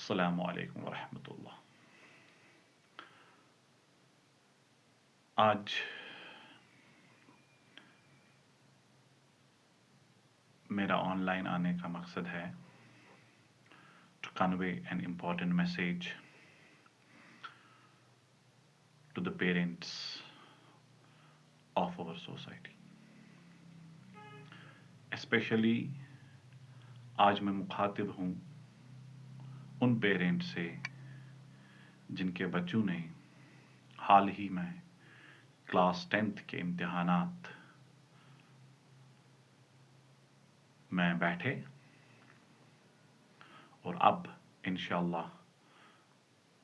السلام علیکم ورحمۃ اللہ۔ آج میرا آن لائن آنے کا مقصد ہے to convey an important message to the parents of our society. Especially آج میں مخاطب ہوں ان پیرنٹس سے جن کے بچوں نے حال ہی میں کلاس 10th کے امتحانات میں بیٹھے اور اب انشاءاللہ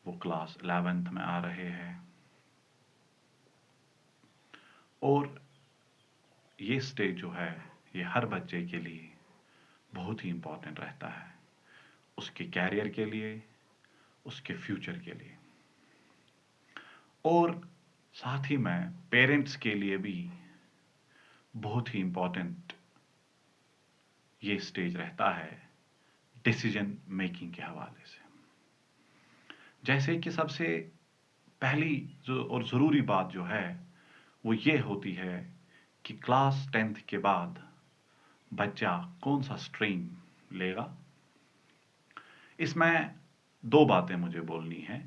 وہ کلاس 11th میں آ رہے ہیں، اور یہ سٹیج جو ہے یہ ہر بچے کے لیے بہت ہی امپورٹنٹ رہتا ہے، اس کے کیریئر کے لیے، اس کے فیوچر کے لیے، اور ساتھ ہی میں پیرنٹس کے لیے بھی بہت ہی امپورٹنٹ یہ سٹیج رہتا ہے ڈیسیجن میکنگ کے حوالے سے۔ جیسے کہ سب سے پہلی اور ضروری بات جو ہے وہ یہ ہوتی ہے کہ کلاس 10th کے بعد بچہ کون سا سٹریم لے گا۔ اس میں دو باتیں مجھے بولنی ہیں۔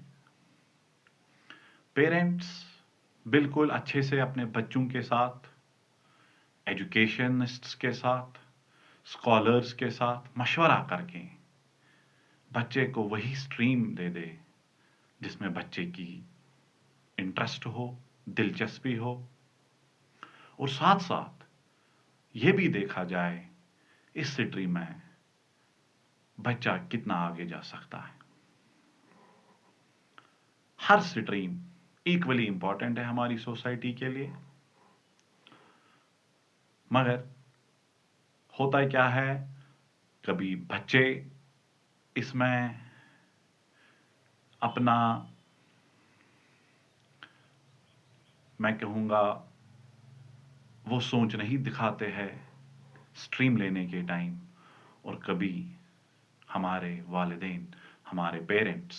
پیرنٹس بالکل اچھے سے اپنے بچوں کے ساتھ، ایجوکیشنسٹس کے ساتھ، اسکالرس کے ساتھ مشورہ کر کے بچے کو وہی سٹریم دے دے جس میں بچے کی انٹرسٹ ہو، دلچسپی ہو، اور ساتھ ساتھ یہ بھی دیکھا جائے اس سٹریم میں بچہ کتنا آگے جا سکتا ہے۔ ہر سٹریم ایکولی امپورٹنٹ ہے ہماری سوسائٹی کے لیے، مگر ہوتا کیا ہے کبھی بچے اس میں اپنا، میں کہوں گا، وہ سوچ نہیں دکھاتے ہیں سٹریم لینے کے ٹائم، اور کبھی ہمارے والدین، ہمارے پیرنٹس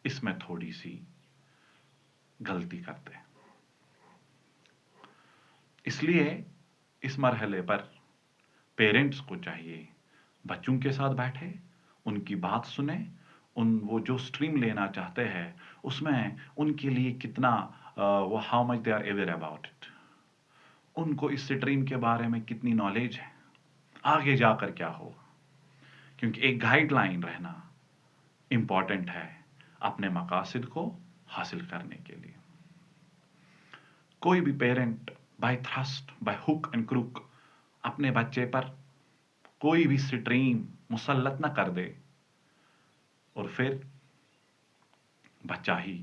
اس میں تھوڑی سی غلطی کرتے ہیں۔ اس لیے اس مرحلے پر پیرنٹس کو چاہیے بچوں کے ساتھ بیٹھے، ان کی بات سنیں، وہ جو سٹریم لینا چاہتے ہیں اس میں ان کے لیے کتنا وہ how much they are aware about it, ان کو اس سٹریم کے بارے میں کتنی نالج ہے، آگے جا کر کیا ہوگا، کیونکہ ایک گائیڈ لائن رہنا امپورٹنٹ ہے اپنے مقاصد کو حاصل کرنے کے لیے۔ کوئی بھی parent by thrust, by hook and crook اپنے بچے پر کوئی بھی سٹریم مسلط نہ کر دے اور پھر بچہ ہی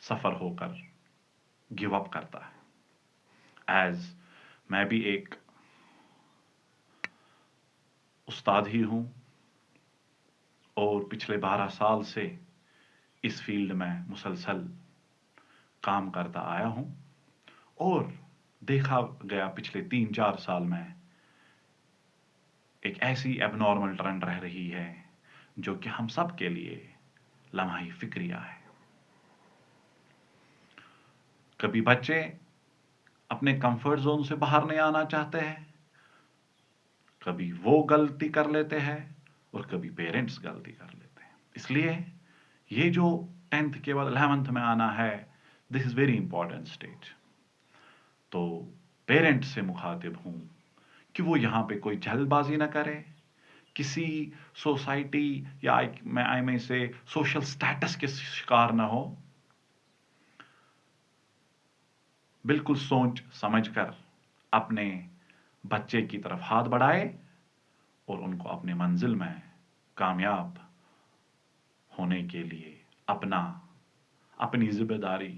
سفر ہو کر گیو اپ کرتا ہے۔ ایز میں بھی ایک استاد ہی ہوں اور پچھلے 12 سال سے اس فیلڈ میں مسلسل کام کرتا آیا ہوں، اور دیکھا گیا پچھلے 3-4 سال میں ایک ایسی ایب نارمل ٹرینڈ رہ رہی ہے جو کہ ہم سب کے لیے لمحہ فکریہ ہے۔ کبھی بچے اپنے کمفرٹ زون سے باہر نہیں آنا چاہتے ہیں، کبھی وہ غلطی کر لیتے ہیں اور کبھی پیرنٹس غلطی کر لیتے ہیں۔ اس لیے یہ جو 10th کے بعد 11th میں آنا ہے، دس از ویری امپورٹنٹ سٹیج۔ تو پیرنٹس سے مخاطب ہوں کہ وہ یہاں پہ کوئی جلد بازی نہ کرے، کسی سوسائٹی یا میں سے سوشل سٹیٹس کے شکار نہ ہو، بالکل سوچ سمجھ کر اپنے بچے کی طرف ہاتھ بڑھائے اور ان کو اپنی منزل میں کامیاب ہونے کے لیے اپنی ذمہ داری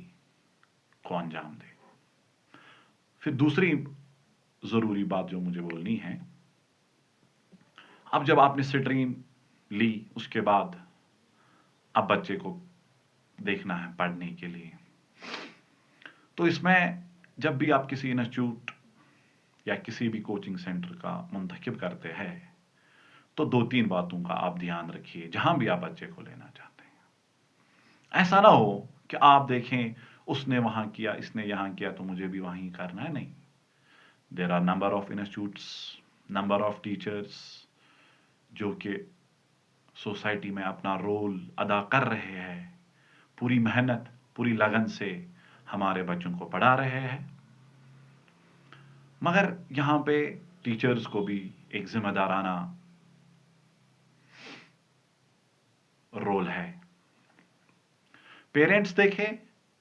کو انجام دے۔ پھر دوسری ضروری بات جو مجھے بولنی ہے، اب جب آپ نے سٹریم لی اس کے بعد اب بچے کو دیکھنا ہے پڑھنے کے لیے، تو اس میں جب بھی آپ کسی انسٹیٹیوٹ یا کسی بھی کوچنگ سینٹر کا منتخب کرتے ہیں تو 2-3 باتوں کا آپ دھیان رکھیے جہاں بھی آپ بچے کو لینا چاہتے ہیں. ایسا نہ ہو کہ آپ دیکھیں اس نے وہاں کیا اس نے یہاں کیا تو مجھے بھی وہیں کرنا ہے. نہیں. There are number of institutes, number of teachers جو کہ سوسائٹی میں اپنا رول ادا کر رہے ہیں، پوری محنت پوری لگن سے ہمارے بچوں کو پڑھا رہے ہیں. مگر یہاں پہ ٹیچرز کو بھی ایک ذمہ دارانہ رول ہے. پیرنٹس دیکھیں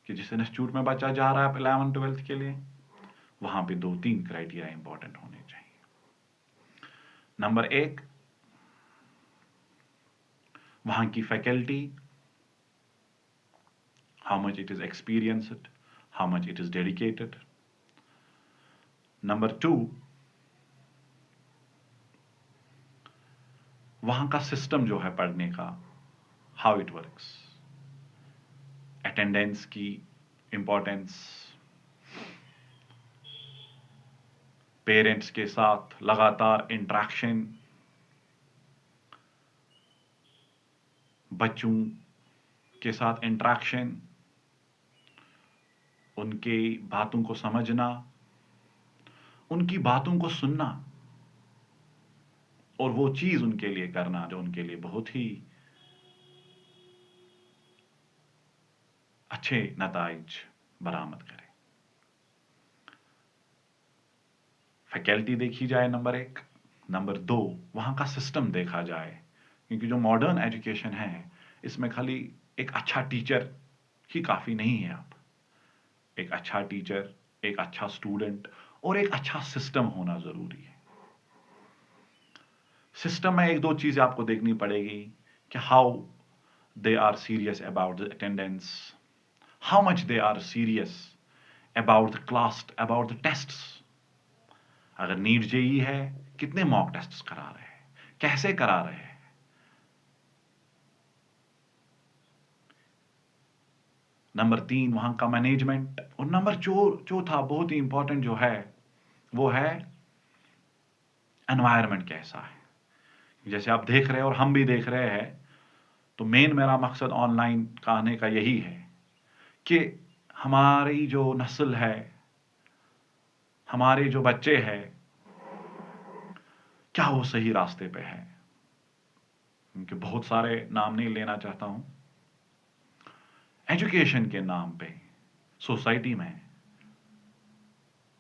کہ جس انسٹیٹیوٹ میں بچہ جا رہا ہے 11-12 کے لیے، وہاں پہ 2-3 کرائٹیریا امپورٹنٹ ہونے چاہیے. نمبر 1، وہاں کی faculty, how much it is experienced, how much it is dedicated. Number 2، وہاں کا سسٹم جو ہے پڑھنے کا، how it works. اٹینڈنس کی امپورٹنس، پیرنٹس کے ساتھ لگاتار انٹریکشن، بچوں کے ساتھ انٹریکشن، ان کی باتوں کو سمجھنا، ان کی باتوں کو سننا اور وہ چیز ان کے لیے کرنا جو ان کے لیے بہت ہی اچھے نتائج برآمد کرے. فیکلٹی دیکھی جائے نمبر 1. نمبر 2، وہاں کا سسٹم دیکھا جائے، کیونکہ جو ماڈرن ایجوکیشن ہے اس میں خالی ایک اچھا ٹیچر ہی کافی نہیں ہے. آپ ایک اچھا ٹیچر، ایک اچھا اسٹوڈنٹ اور ایک اچھا سسٹم ہونا ضروری ہے. سسٹم میں 1-2 چیزیں آپ کو دیکھنی پڑے گی کہ how they are serious about the attendance, how much they are serious about the class, about the tests. اگر نیٹ جے ہے، کتنے موک ٹیسٹس کرا رہے ہیں، کیسے کرا رہے ہیں. نمبر 3، وہاں کا مینجمنٹ. اور نمبر چوتھا بہت ہی امپورٹنٹ جو ہے وہ ہے انوائرمنٹ کیسا ہے. جیسے آپ دیکھ رہے ہیں اور ہم بھی دیکھ رہے ہیں، تو مین میرا مقصد آن لائن کا آنے کا یہی ہے کہ ہماری جو نسل ہے، ہمارے جو بچے ہیں، کیا وہ صحیح راستے پہ ہے. کیونکہ بہت سارے نام نہیں لینا چاہتا ہوں، ایجوکیشن کے نام پہ سوسائٹی میں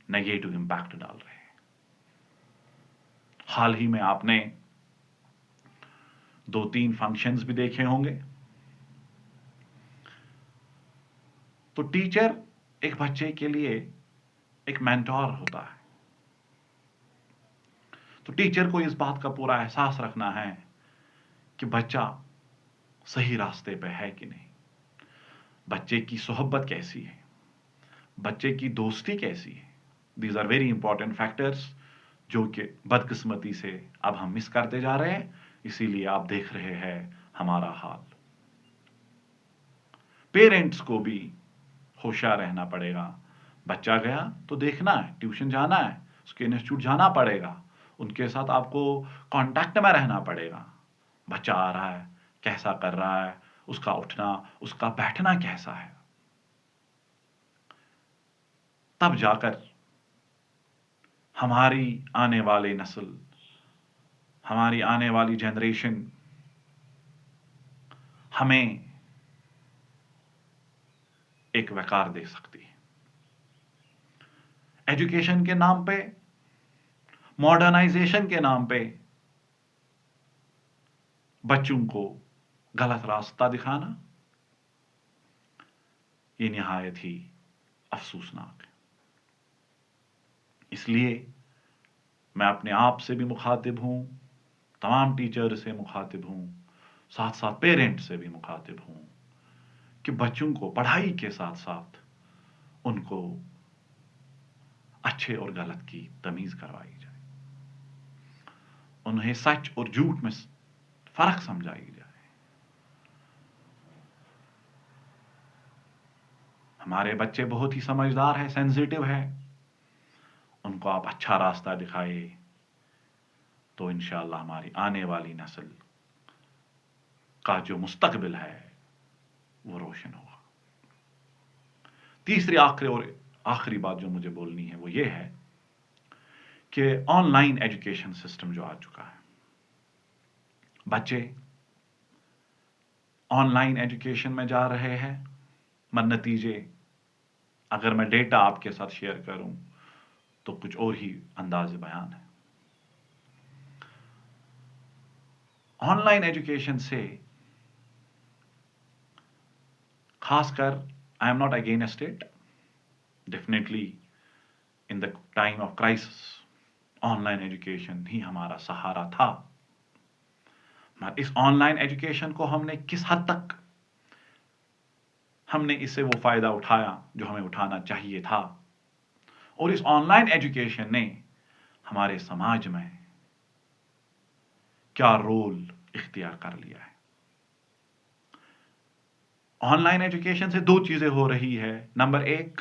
نیگیٹو امپیکٹ ڈال رہے ہیں. حال ہی میں آپ نے 2-3 فنکشنز بھی دیکھے ہوں گے. تو ٹیچر ایک بچے کے لیے ایک مینٹور ہوتا ہے. تو ٹیچر کو اس بات کا پورا احساس رکھنا ہے کہ بچہ صحیح راستے پہ ہے کہ نہیں، بچے کی صحبت کیسی ہے، بچے کی دوستی کیسی ہے. These are very important factors جو کہ بدقسمتی سے اب ہم مس کرتے جا رہے ہیں. اسی لیے آپ دیکھ رہے ہیں ہمارا حال. پیرنٹس کو بھی ہوشیار رہنا پڑے گا. بچہ گیا تو دیکھنا ہے، ٹیوشن جانا ہے، اس کے انسٹیٹیوٹ جانا پڑے گا، ان کے ساتھ آپ کو کانٹیکٹ میں رہنا پڑے گا. بچہ آ رہا ہے، کیسا کر رہا ہے، اس کا اٹھنا اس کا بیٹھنا کیسا ہے. تب جا کر ہماری آنے والی نسل، ہماری آنے والی جنریشن ہمیں ایک وقار دے سکتی ہے. ایجوکیشن کے نام پہ، ماڈرنائزیشن کے نام پہ بچوں کو غلط راستہ دکھانا، یہ نہایت ہی افسوسناک ہے. اس لیے میں اپنے آپ سے بھی مخاطب ہوں، تمام ٹیچر سے مخاطب ہوں، ساتھ ساتھ پیرنٹ سے بھی مخاطب ہوں کہ بچوں کو پڑھائی کے ساتھ ساتھ ان کو اچھے اور غلط کی تمیز کروائی جائے، انہیں سچ اور جھوٹ میں فرق سمجھائی جائے. ہمارے بچے بہت ہی سمجھدار ہیں، سینسیٹیو ہے، ان کو آپ اچھا راستہ دکھائے، تو انشاءاللہ ہماری آنے والی نسل کا جو مستقبل ہے وہ روشن ہوگا. تیسری آخری بات جو مجھے بولنی ہے وہ یہ ہے کہ آن لائن ایجوکیشن سسٹم جو آ چکا ہے، بچے آن لائن ایجوکیشن میں جا رہے ہیں، نتیجے اگر میں ڈیٹا آپ کے ساتھ شیئر کروں تو کچھ اور ہی انداز بیان ہے. آن لائن ایجوکیشن سے خاص کر I am not against it. Definitely in the time of crisis online education ہی ہمارا سہارا تھا. مگر اس آن لائن ایجوکیشن کو ہم نے کس حد تک ہم نے اس سے وہ فائدہ اٹھایا جو ہمیں اٹھانا چاہیے تھا، اور اس آن لائن ایجوکیشن نے ہمارے سماج میں کیا رول اختیار کر لیا ہے. آن لائن ایجوکیشن سے دو چیزیں ہو رہی ہے. نمبر ایک،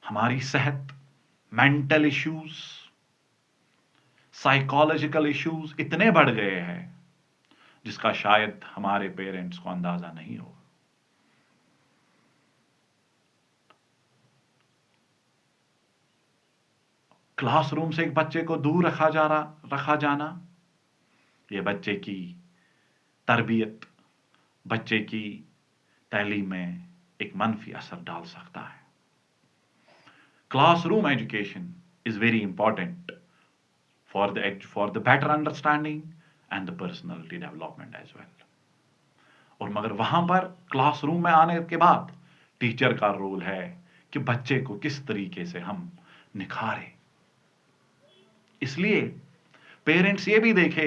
ہماری صحت، مینٹل ایشوز، سائیکالوجیکل ایشوز اتنے بڑھ گئے ہیں جس کا شاید ہمارے پیرنٹس کو اندازہ نہیں ہوگا. کلاس روم سے ایک بچے کو دور رکھا جانا، یہ بچے کی تربیت، بچے کی تعلیم میں ایک منفی اثر ڈال سکتا ہے. Classroom education is very important for the better understanding and the personality development as well. اور مگر وہاں پر کلاس روم میں آنے کے بعد ٹیچر کا رول ہے کہ بچے کو کس طریقے سے ہم نکھاریں. اس لیے پیرنٹس یہ بھی دیکھے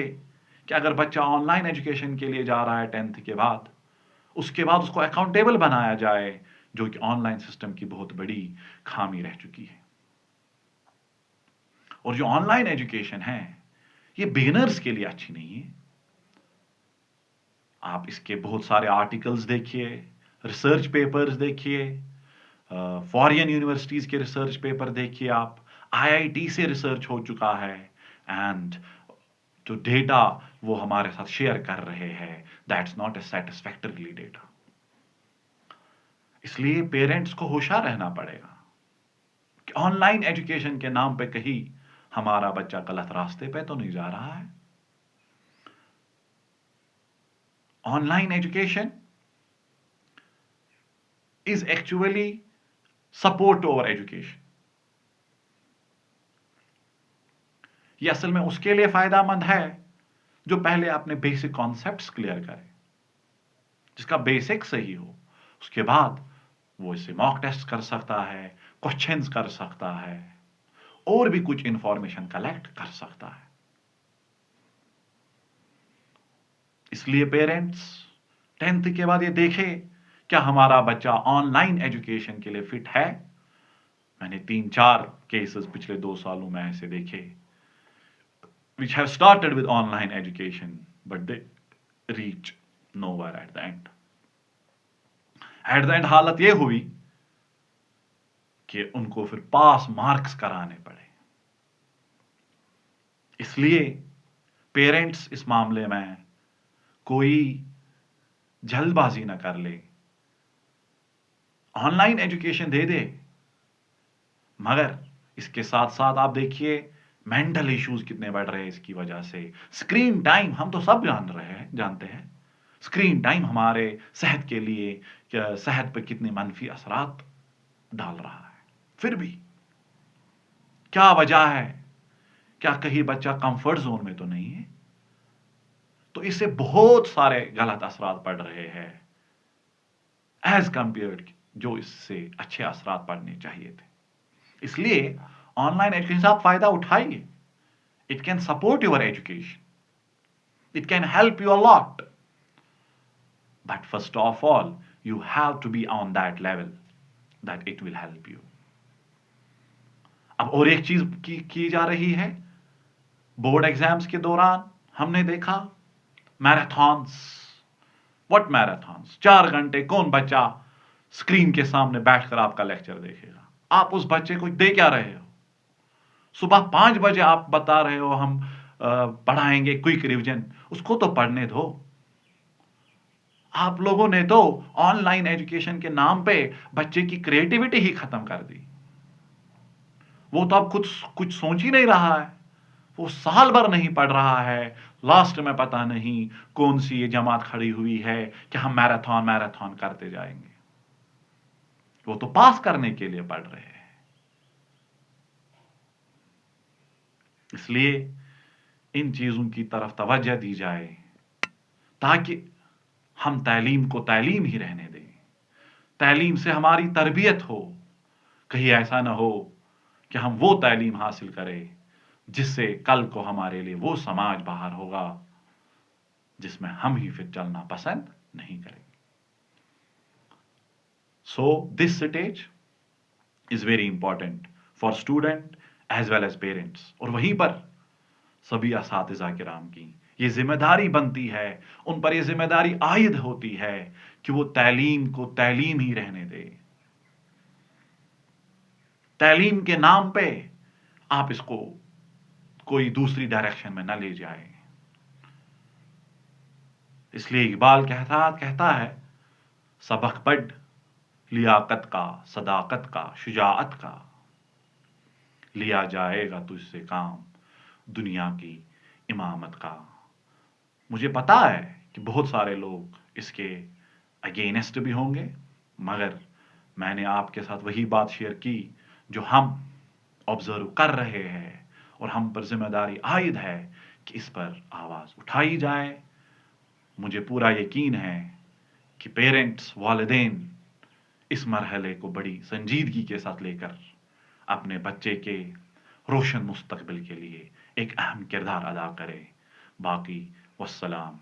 کہ اگر بچہ آن لائن ایجوکیشن کے لیے جا رہا ہے 10th کے بعد، اس کے بعد اس کو اکاؤنٹیبل بنایا جائے، جو کہ آن لائن سسٹم کی بہت بڑی خامی رہ چکی ہے. اور جو آن لائن ایجوکیشن ہے یہ بگنرز کے لیے اچھی نہیں ہے. آپ اس کے بہت سارے آرٹیکلز دیکھیے، ریسرچ پیپرز دیکھیے، فارین یونیورسٹیز کے ریسرچ پیپر دیکھیے، آپ IIT سے ریسرچ ہو چکا ہے، اینڈ جو ڈیٹا وہ ہمارے ساتھ شیئر کر رہے ہیں that's not a satisfactory data. اس لیے پیرنٹس کو ہوشیار رہنا پڑے گا کہ آن لائن ایجوکیشن کے نام پہ کہیں ہمارا بچہ غلط راستے پہ تو نہیں جا رہا ہے. On line education is actually support over education. یہ اصل میں اس کے لیے فائدہ مند ہے جو پہلے اپنے بیسک کانسیپٹس کلیئر کرے، جس کا بیسک صحیح ہو. اس کے بعد وہ اسے موک ٹیسٹ کر سکتا ہے، کوشچنز کر سکتا ہے، اور بھی کچھ انفارمیشن کلیکٹ کر سکتا ہے. اس لیے پیرنٹس 10th کے بعد یہ دیکھے کیا ہمارا بچہ آن لائن ایجوکیشن کے لیے فٹ ہے. میں نے 3-4 کیسز پچھلے 2 سالوں میں ایسے دیکھے which have started with online education but they reach nowhere at the end. At the end حالت یہ ہوئی کہ ان کو پھر پاس مارکس کرانے پڑے. اس لیے پیرنٹس اس معاملے میں کوئی جلد بازی نہ کر لے. آن لائن ایجوکیشن دے دے، مگر اس کے ساتھ ساتھ آپ دیکھیے مینٹل ایشوز کتنے بڑھ رہے ہیں اس کی وجہ سے. اسکرین ٹائم ہم تو سب جانتے ہیں اسکرین ٹائم ہمارے صحت کے لیے صحت پہ کتنے منفی اثرات ڈال رہا ہے. پھر بھی کیا وجہ ہے؟ کیا کہیں بچہ کمفرٹ زون میں تو نہیں ہے؟ تو اس سے بہت سارے غلط اثرات پڑ رہے ہیں ایز کمپیئرڈ جو اس سے اچھے اثرات پڑنے چاہیے تھے. اس لیے آن لائن ایجوکیشن سے آپ فائدہ اٹھائیے. It can support your education, it can help you a lot, but first of all you have to be on that level that it will help you. اب اور ایک چیز کی جا رہی ہے بورڈ ایگزامز کے دوران، ہم نے دیکھا میراتھنس. What marathons? 4 گھنٹے کون بچہ اسکرین کے سامنے بیٹھ کر آپ کا لیکچر دیکھے گا؟ آپ اس بچے کو دے کیا رہے ہو؟ صبح 5 بجے آپ بتا رہے ہو ہم پڑھائیں گے کوئک ریویژن، اس کو تو پڑھنے دو. آپ لوگوں نے تو آن لائن ایجوکیشن کے نام پہ بچے کی کریٹیوٹی ہی ختم کر دی. وہ تو اب کچھ سوچ ہی نہیں رہا ہے. وہ سال بھر نہیں پڑھ رہا ہے، لاسٹ میں پتا نہیں کون سی یہ جماعت کھڑی ہوئی ہے کہ ہم میراتھن کرتے جائیں گے. وہ تو پاس کرنے کے لیے پڑھ رہے ہیں. اس لیے ان چیزوں کی طرف توجہ دی جائے تاکہ ہم تعلیم کو تعلیم ہی رہنے دیں. تعلیم سے ہماری تربیت ہو. کہیں ایسا نہ ہو کہ ہم وہ تعلیم حاصل کریں جس سے کل کو ہمارے لیے وہ سماج باہر ہوگا جس میں ہم ہی پھر چلنا پسند نہیں کریں گے. So this stage is very important for student as well as parents. اور وہیں پر سبھی اساتذہ کرام کی یہ ذمہ داری بنتی ہے، ان پر یہ ذمہ داری عائد ہوتی ہے کہ وہ تعلیم کو تعلیم ہی رہنے دے. تعلیم کے نام پہ آپ اس کو کوئی دوسری ڈائریکشن میں نہ لے جائیں. اس لیے اقبال کہتا ہے سبق پڑھ لیاقت کا، صداقت کا، شجاعت کا، لیا جائے گا تجھ سے کام دنیا کی امامت کا. مجھے پتا ہے کہ بہت سارے لوگ اس کے اگینسٹ بھی ہوں گے، مگر میں نے آپ کے ساتھ وہی بات شیئر کی جو ہم آبزرو کر رہے ہیں اور ہم پر ذمہ داری عائد ہے کہ اس پر آواز اٹھائی جائے. مجھے پورا یقین ہے کہ پیرنٹس، والدین اس مرحلے کو بڑی سنجیدگی کے ساتھ لے کر اپنے بچے کے روشن مستقبل کے لیے ایک اہم کردار ادا کرے. باقی والسلام.